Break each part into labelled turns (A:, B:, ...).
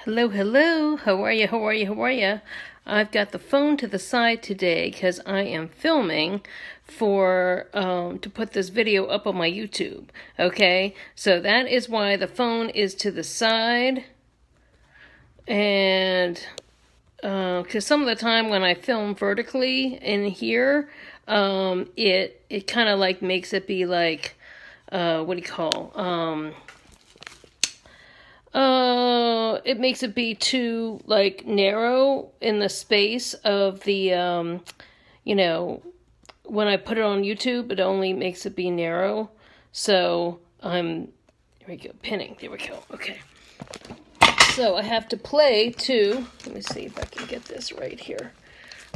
A: Hello, hello. How are you? How are you? How are you? I've got the phone to the side today because I am filming for to put this video up on my YouTube. Okay, so that is why the phone is to the side, and because some of the time when I film vertically in here, it kind of like makes it be like what do you call it makes it be too, like, narrow in the space of the, you know, when I put it on YouTube, it only makes it be narrow. So, here we go, pinning, there we go, okay. So, I have to play to, let me see if I can get this right here.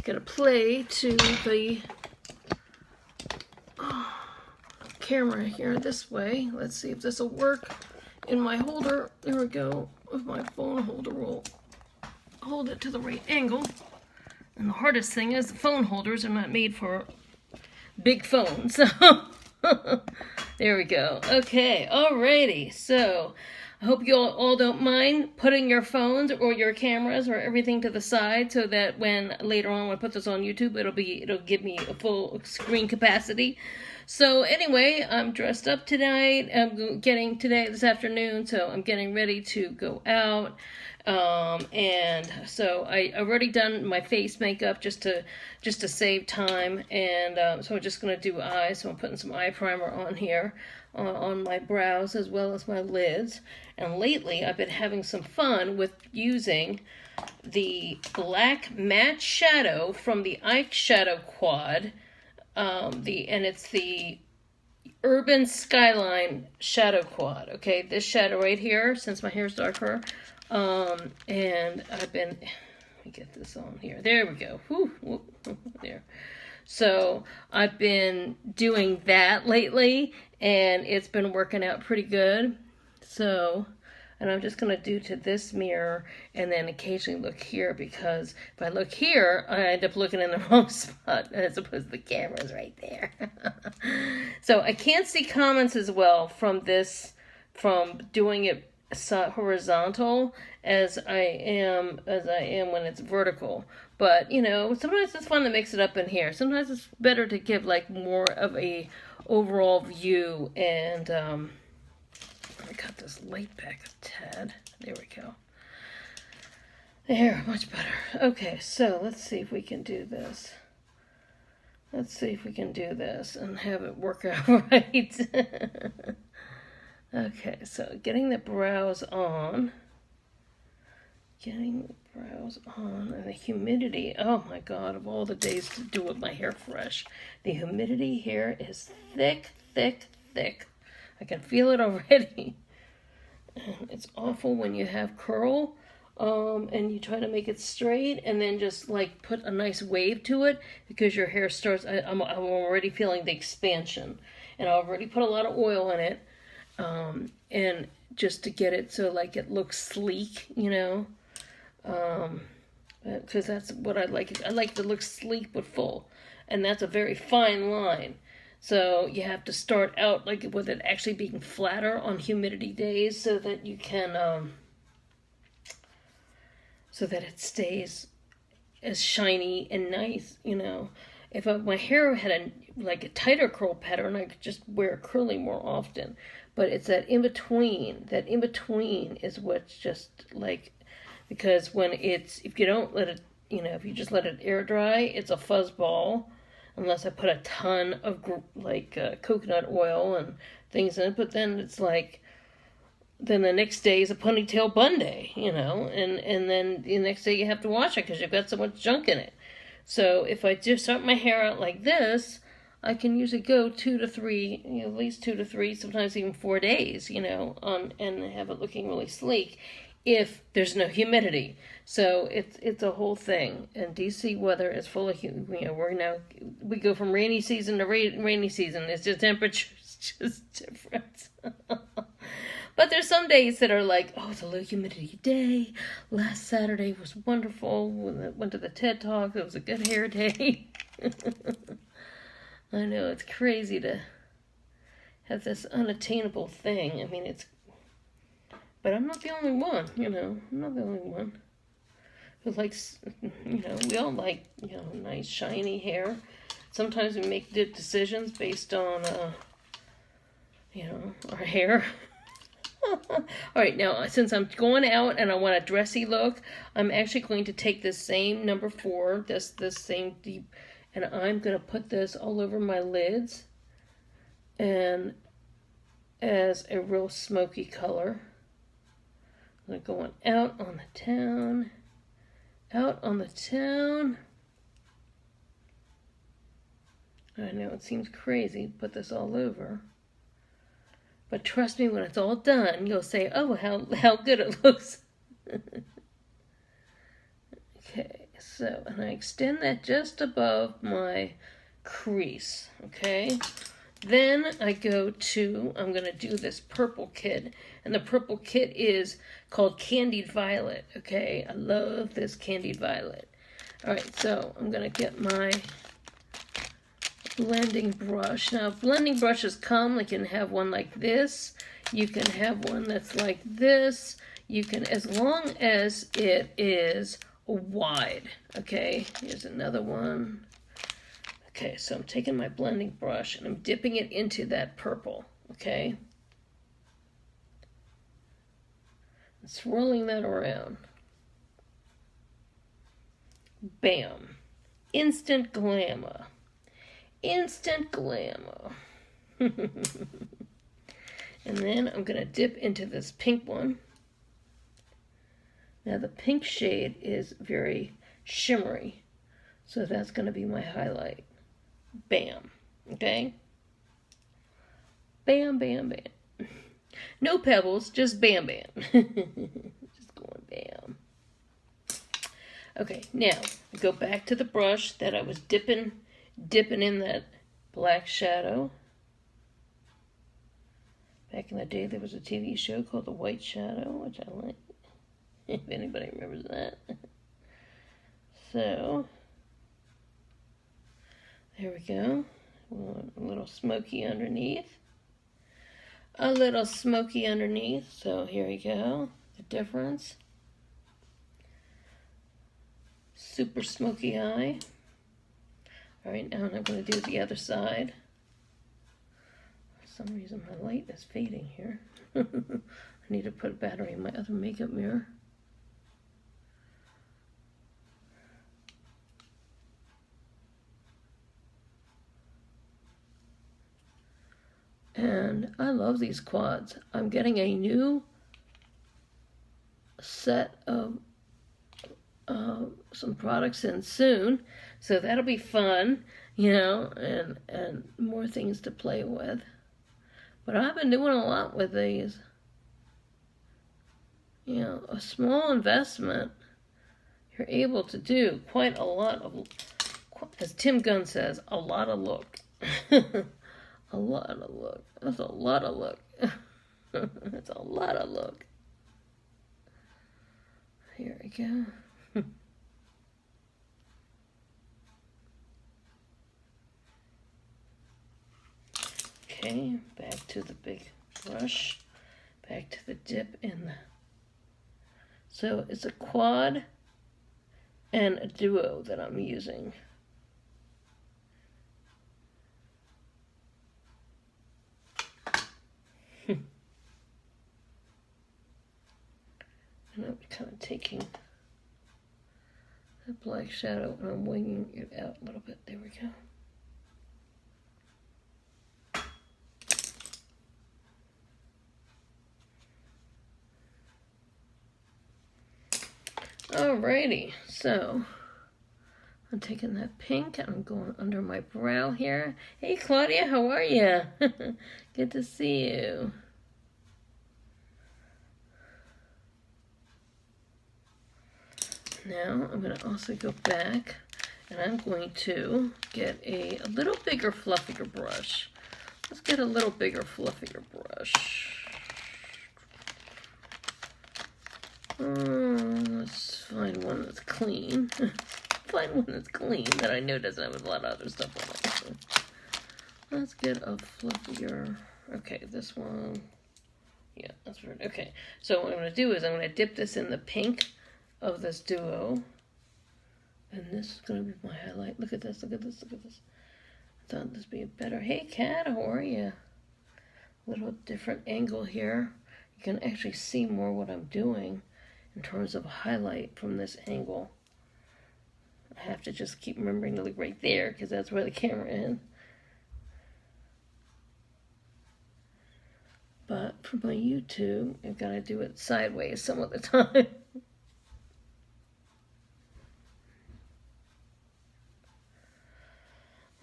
A: Gotta play to the camera here this way. Let's see if this will work. In my holder, there we go, if my phone holder will hold it to the right angle. And the hardest thing is the phone holders are not made for big phones. So there we go. Okay, alrighty. So I hope you all don't mind putting your phones or your cameras or everything to the side so that when later on when I put this on YouTube, it'll give me a full screen capacity. So anyway, I'm dressed up tonight. I'm getting this afternoon, so I'm getting ready to go out. And so I already done my face makeup just to save time. And so I'm just gonna do eyes. So I'm putting some eye primer on here, on my brows as well as my lids. And lately, I've been having some fun with using the black matte shadow from the Ike Shadow Quad. And it's the Urban Skyline Shadow Quad. Okay, this shadow right here, since my hair's darker. And I've been, let me get this on here. There we go. Whew, there. So I've been doing that lately, and it's been working out pretty good. So, and I'm just going to do to this mirror and then occasionally look here, because if I look here, I end up looking in the wrong spot as opposed to the camera's right there. So I can't see comments as well from doing it horizontal as I am when it's vertical. But, you know, sometimes it's fun to mix it up in here. Sometimes it's better to give like more of a overall view. And let me cut this light back a tad. There we go. There, much better. Okay, so let's see if we can do this. Let's see if we can do this and have it work out right. Okay, so getting the brows on. Getting the brows on. And the humidity. Oh my God, of all the days to do with my hair fresh. The humidity here is thick, thick, thick. I can feel it already. And it's awful when you have curl. And you try to make it straight and then just like put a nice wave to it, because your hair starts, I'm already feeling the expansion, and I already put a lot of oil in it, and just to get it so like it looks sleek, you know, because that's what I like. I like to look sleek but full, and that's a very fine line. So you have to start out like with it actually being flatter on humidity days so that you can, so that it stays as shiny and nice, you know. If my hair had a tighter curl pattern, I could just wear curly more often. But it's that in between. That in between is what's just like, because if you don't let it, you know, if you just let it air dry, it's a fuzz ball. Unless I put a ton of coconut oil and things in it, but then it's like, then the next day is a ponytail bun day, you know, and then the next day you have to wash it because you've got so much junk in it. So if I just start my hair out like this, I can usually go 2 to 3, you know, at least 2 to 3, sometimes even 4 days, you know, and have it looking really sleek if there's no humidity. So it's a whole thing. And DC weather is full of, you know, we go from rainy season to rainy season. It's just temperature's just different. But there's some days that are like, oh, it's a low humidity day. Last Saturday was wonderful. When I went to the TED Talk, it was a good hair day. I know, it's crazy to have this unattainable thing. I mean, it's But I'm not the only one, you know. I'm not the only one who likes, you know, we all like, you know, nice shiny hair. Sometimes we make decisions based on, you know, our hair. All right, now since I'm going out and I want a dressy look, I'm actually going to take this same number 4, this same deep, and I'm going to put this all over my lids, and as a real smoky color. I'm going out on the town, out on the town. I know it seems crazy to put this all over. But trust me, when it's all done, you'll say, oh, how good it looks. Okay, so, and I extend that just above my crease, okay? Then I go to, I'm going to do this purple kit. And the purple kit is called Candied Violet, okay? I love this Candied Violet. All right, so I'm going to get my blending brush. Now, blending brushes come, you can have one like this. You can have one that's like this. You can, as long as it is wide. Okay, here's another one. Okay, so I'm taking my blending brush and I'm dipping it into that purple. Okay, and swirling that around. Bam, instant glamour. Instant glamour. And then I'm going to dip into this pink one. Now the pink shade is very shimmery, so that's going to be my highlight. Bam. Okay? Bam, bam, bam. No pebbles, just bam, bam. Just going bam. Okay, now go back to the brush that I was dipping in that black shadow. Back in the day, there was a TV show called The White Shadow, which I like, if anybody remembers that. So, there we go. A little smoky underneath. A little smoky underneath. So, here we go. The difference. Super smoky eye. All right, now I'm going to do the other side. For some reason, my light is fading here. I need to put a battery in my other makeup mirror. And I love these quads. I'm getting a new set of some products in soon, so that'll be fun, you know, and more things to play with. But I've been doing a lot with these. You know, a small investment, you're able to do quite a lot of, as Tim Gunn says, a lot of look. A lot of look. That's a lot of look. That's a lot of look. Here we go. Okay, back to the big brush, back to the dip in the, so it's a quad and a duo that I'm using. And I'm kind of taking the black shadow and I'm winging it out a little bit. There we go. Alrighty, so I'm taking that pink and I'm going under my brow here. Hey Claudia, how are you? Good to see you. Now I'm going to also go back and I'm going to get a little bigger, fluffier brush. Let's get a little bigger, fluffier brush. Let's find one that's clean. Find one that's clean that I know doesn't have a lot of other stuff on it. So let's get a fluffier. Okay, this one. Yeah, that's weird. Okay, so what I'm going to do is I'm going to dip this in the pink of this duo. And this is going to be my highlight. Look at this, look at this, look at this. I thought this would be better. Hey, Cat, how are you? A little different angle here. You can actually see more what I'm doing in terms of highlight from this angle. I have to just keep remembering to look right there because that's where the camera is. But for my YouTube, I've got to do it sideways some of the time.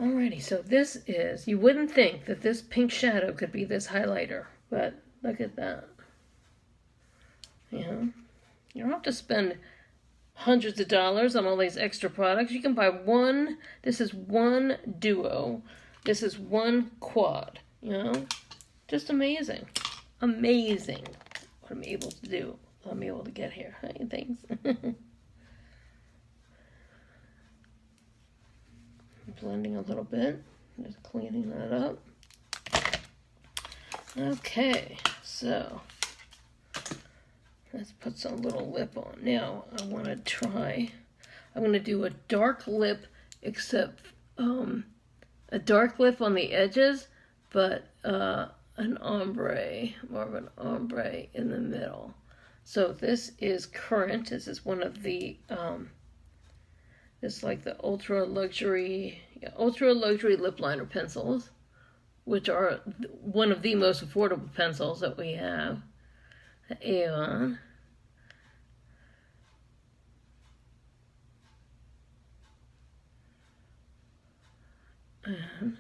A: Alrighty, so this is, you wouldn't think that this pink shadow could be this highlighter, but look at that. You know, you don't have to spend hundreds of dollars on all these extra products. You can buy one, this is one duo, this is one quad, you know. Just amazing. Amazing what I'm able to do. I'm able to get here. Hey, thanks. Blending a little bit. Just cleaning that up. Okay, so let's put some little lip on. Now I want to try, I'm going to do a dark lip, except a dark lip on the edges, but an ombre, more of an ombre in the middle. So this is Current. This is one of the, it's like the ultra luxury lip liner pencils, which are one of the most affordable pencils that we have. The Avon. And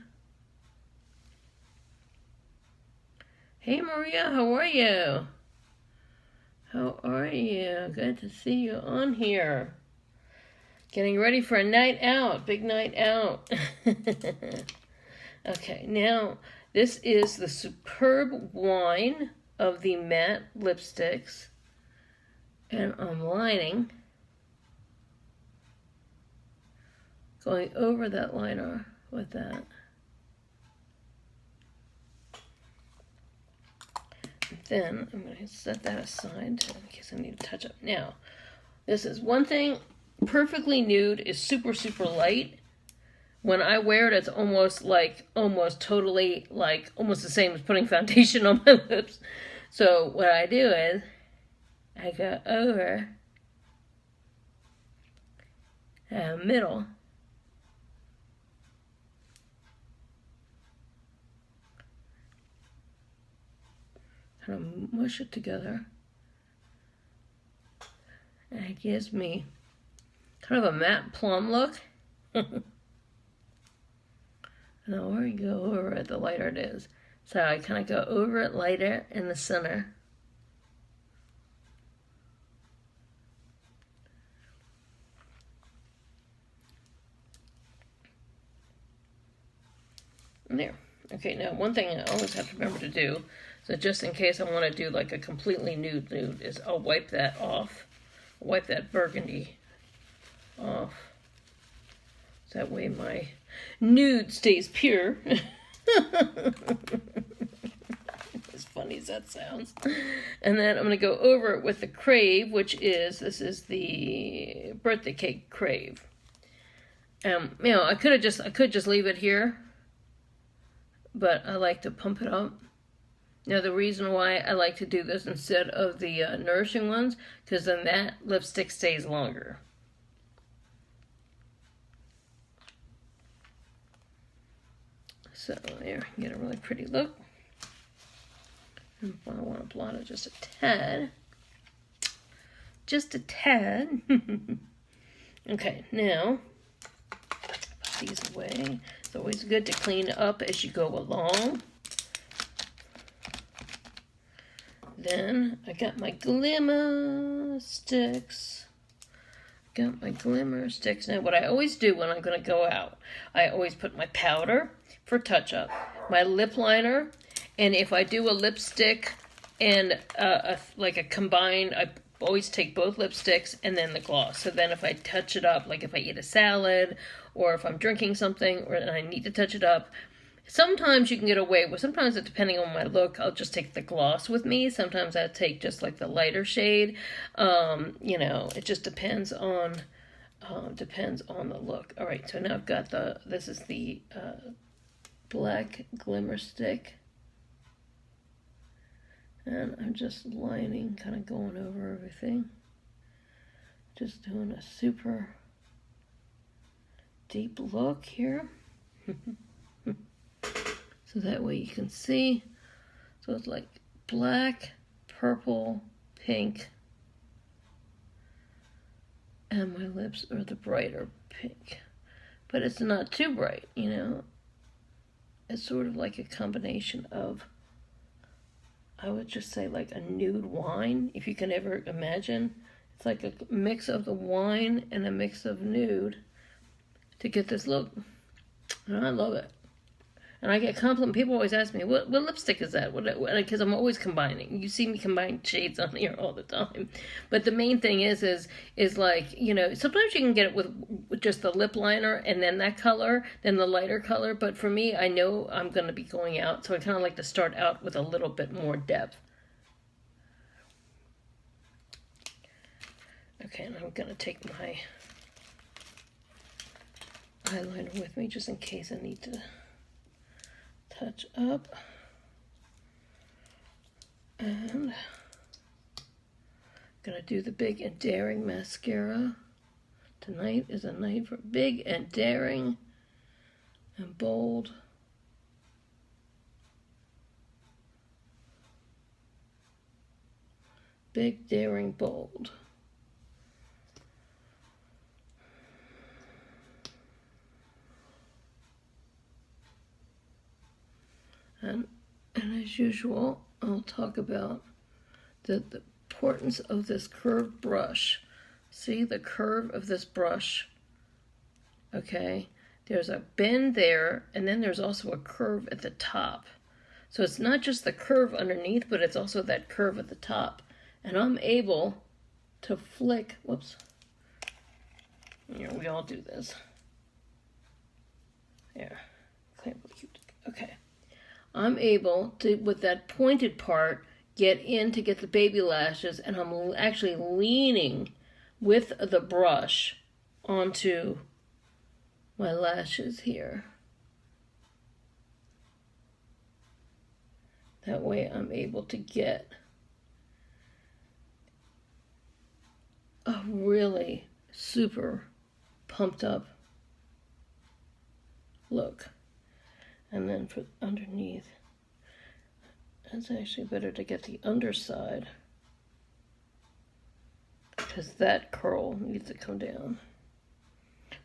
A: hey Maria, how are you? How are you? Good to see you on here. Getting ready for a night out, big night out. Okay, now this is the Superb Wine of the matte lipsticks. And I'm lining, going over that liner with that. Then I'm going to set that aside in case I need to touch up. Now, this is one thing, perfectly nude is super, super light. When I wear it, it's almost totally almost the same as putting foundation on my lips. So what I do is, I go over the middle. Kind of mush it together. And it gives me kind of a matte plum look. And the more you go over it, the lighter it is. So I kind of go over it lighter in the center. And there. Okay, now one thing I always have to remember to do, so just in case I want to do like a completely nude, is I'll wipe that off. Wipe that burgundy off. So that way my nude stays pure. As funny as that sounds. And then I'm going to go over it with the Crave, which is, this is the birthday cake Crave. You know, I could just leave it here, but I like to pump it up. Now the reason why I like to do this instead of the nourishing ones, because then that lipstick stays longer. So there, you get a really pretty look. And I want to blot it just a tad. Just a tad. Okay, now, put these away. It's always good to clean up as you go along. Then I got my glimmer sticks. Now what I always do when I'm going to go out, I always put my powder for touch-up, my lip liner, and if I do a lipstick and like a combined, I always take both lipsticks and then the gloss. So then if I touch it up, like if I eat a salad or if I'm drinking something or I need to touch it up, Sometimes you can get away with, sometimes depending on my look, I'll just take the gloss with me. Sometimes I take just like the lighter shade. You know, it just depends on the look. All right, so now I've got this is the black glimmer stick. And I'm just lining, kind of going over everything. Just doing a super deep look here. So that way you can see. So it's like black, purple, pink, and my lips are the brighter pink. But it's not too bright, you know. It's sort of like a combination of, I would just say like a nude wine, if you can ever imagine. It's like a mix of the wine and a mix of nude to get this look. And I love it. And I get compliments. People always ask me, what lipstick is that? Because I'm always combining. You see me combine shades on here all the time. But the main thing is like, you know, sometimes you can get it with just the lip liner and then that color, then the lighter color. But for me, I know I'm going to be going out. So I kind of like to start out with a little bit more depth. Okay, and I'm going to take my eyeliner with me just in case I need to touch up. And I'm gonna do the Big and Daring mascara. Tonight is a night for big and daring and bold. Big, daring, bold. And as usual, I'll talk about the importance of this curved brush. See the curve of this brush? Okay, there's a bend there, and then there's also a curve at the top. So it's not just the curve underneath, but it's also that curve at the top. And I'm able to flick, whoops, you know, we all do this. There, okay. I'm able to, with that pointed part, get in to get the baby lashes, and I'm actually leaning with the brush onto my lashes here. That way I'm able to get a really super pumped up look. And then for underneath, it's actually better to get the underside because that curl needs to come down.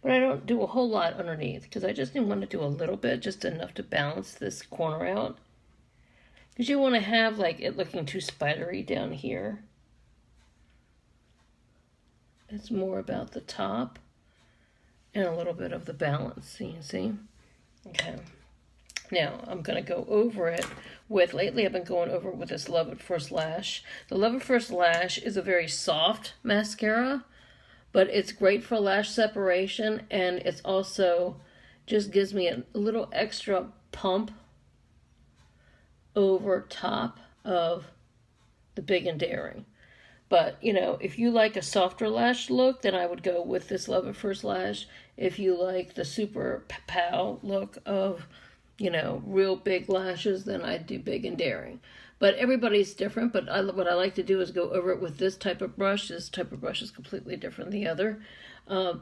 A: But I don't do a whole lot underneath because I just want to do a little bit, just enough to balance this corner out. Because you want to have like it looking too spidery down here. It's more about the top and a little bit of the balance, you see? Okay. Now, I'm going to go over it with, lately I've been going over it with this Love at First Lash. The Love at First Lash is a very soft mascara, but it's great for lash separation, and it's also just gives me a little extra pump over top of the Big and Daring. But, you know, if you like a softer lash look, then I would go with this Love at First Lash. If you like the super pow look of, you know, real big lashes, then I'd do Big and Daring. But everybody's different, but what I like to do is go over it with this type of brush. This type of brush is completely different than the other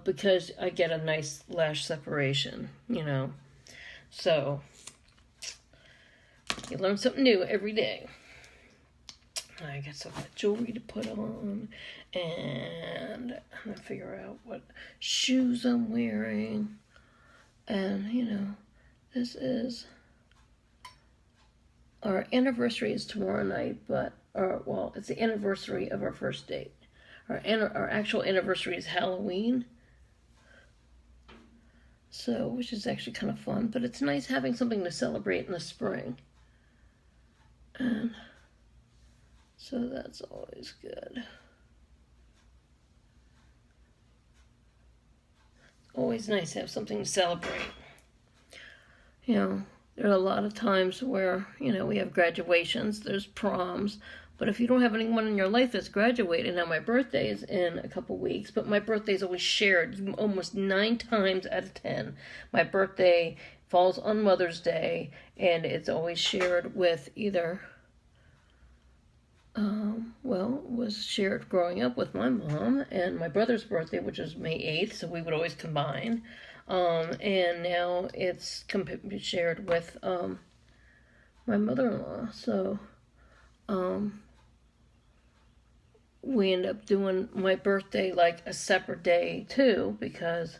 A: because I get a nice lash separation, you know. So, you learn something new every day. I got some jewelry to put on, and I'm going to figure out what shoes I'm wearing. And, you know, this is, our anniversary is tomorrow night, but, well, it's the anniversary of our first date. Our actual anniversary is Halloween. So, which is actually kind of fun, but it's nice having something to celebrate in the spring. And so that's always good. Always nice to have something to celebrate. You know, there are a lot of times where, you know, we have graduations, there's proms, but if you don't have anyone in your life that's graduated, now my birthday is in a couple weeks, but my birthday is always shared almost 9 times out of 10. My birthday falls on Mother's Day, and it's always shared with either, well, was shared growing up with my mom and my brother's birthday, which is May 8th, so we would always combine. And now it's shared with my mother-in-law, so we end up doing my birthday like a separate day too, because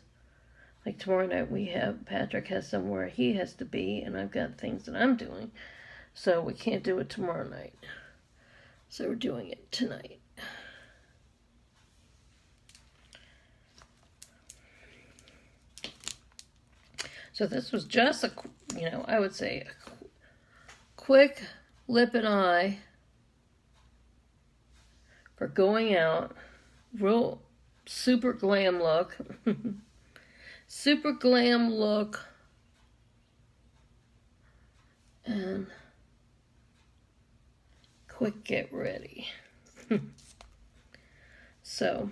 A: like tomorrow night Patrick has somewhere he has to be, and I've got things that I'm doing, so we can't do it tomorrow night, so we're doing it tonight. So this was just a, you know, I would say a quick lip and eye for going out. Real super glam look. Super glam look. And quick get ready. So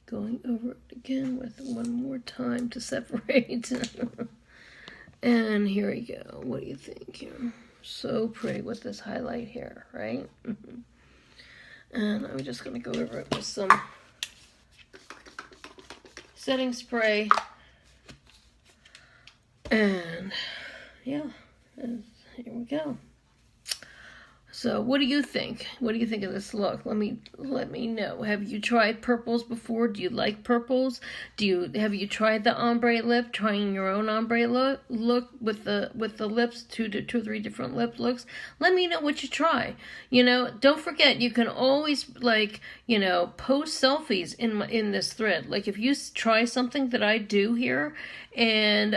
A: going over it again with one more time to separate. And here we go. What do you think here? So pretty with this highlight here, right? And I'm just going to go over it with some setting spray. And yeah, and here we go. So what do you think? What do you think of this look? Let me know. Have you tried purples before? Do you like purples? Have you tried the ombre lip? Trying your own ombre look with the lips, two or three different lip looks? Let me know what you try. You know, don't forget, you can always, like, you know, post selfies in this thread. Like if you try something that I do here, and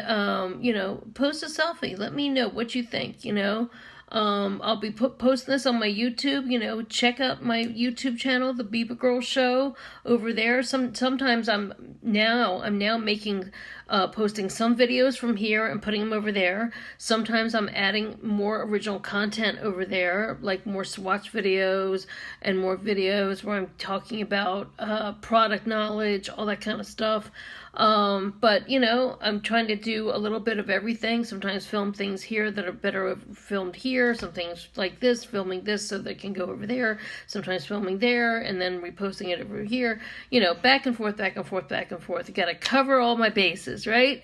A: you know, post a selfie. Let me know what you think. You know. I'll be posting this on my YouTube. You know, check out my YouTube channel, the BibaGirrrl Show, over there. Sometimes I'm now making posting some videos from here and putting them over there. Sometimes I'm adding more original content over there, like more swatch videos and more videos where I'm talking about product knowledge, all that kind of stuff. But you know, I'm trying to do a little bit of everything. Sometimes film things here that are better filmed here. Some things like this, filming this so they can go over there. Sometimes filming there and then reposting it over here. You know, back and forth, back and forth, back and forth. You gotta cover all my bases, right?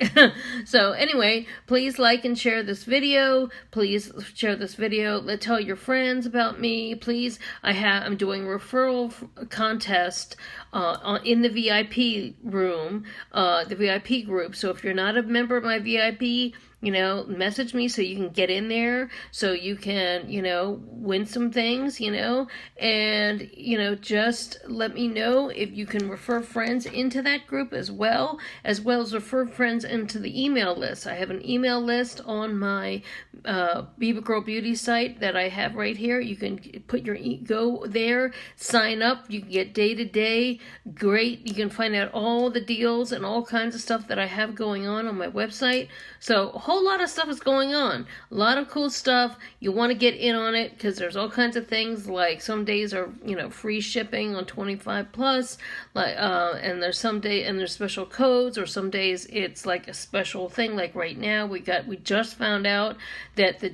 A: So anyway, please like and share this video. Please share this video. Tell your friends about me. Please, I'm doing a referral contest in the VIP room. The VIP group. So if you're not a member of my VIP, you know, message me so you can get in there, so you can, you know, win some things, you know, and, you know, just let me know if you can refer friends into that group as well as refer friends into the email list. I have an email list on my BibaGirrrl Beauty site that I have right here. You can put go there, sign up. You can get day-to-day. Great. You can find out all the deals and all kinds of stuff that I have going on my website. So a whole lot of stuff is going on. A lot of cool stuff. You want to get in on it because there's all kinds of things, like some days are, you know, free shipping on 25 plus, like and there's there's special codes, or some days it's like a special thing. Like right now we just found out that the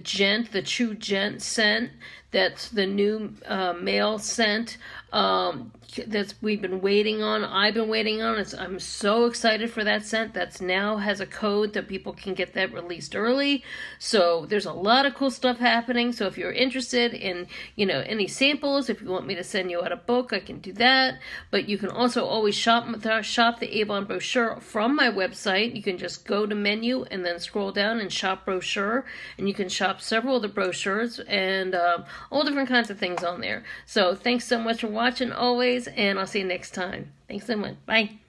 A: True Gent scent, that's the new male scent that we've been waiting on. I've been waiting on. I'm so excited for that scent. That's now has a code that people can get that released early. So there's a lot of cool stuff happening. So if you're interested in, you know, any samples, if you want me to send you out a book, I can do that. But you can also always shop the Avon brochure from my website. You can just go to menu and then scroll down and shop brochure, and you can shop several of the brochures and all different kinds of things on there. So thanks so much for watching always, and I'll see you next time. Thanks so much. Bye.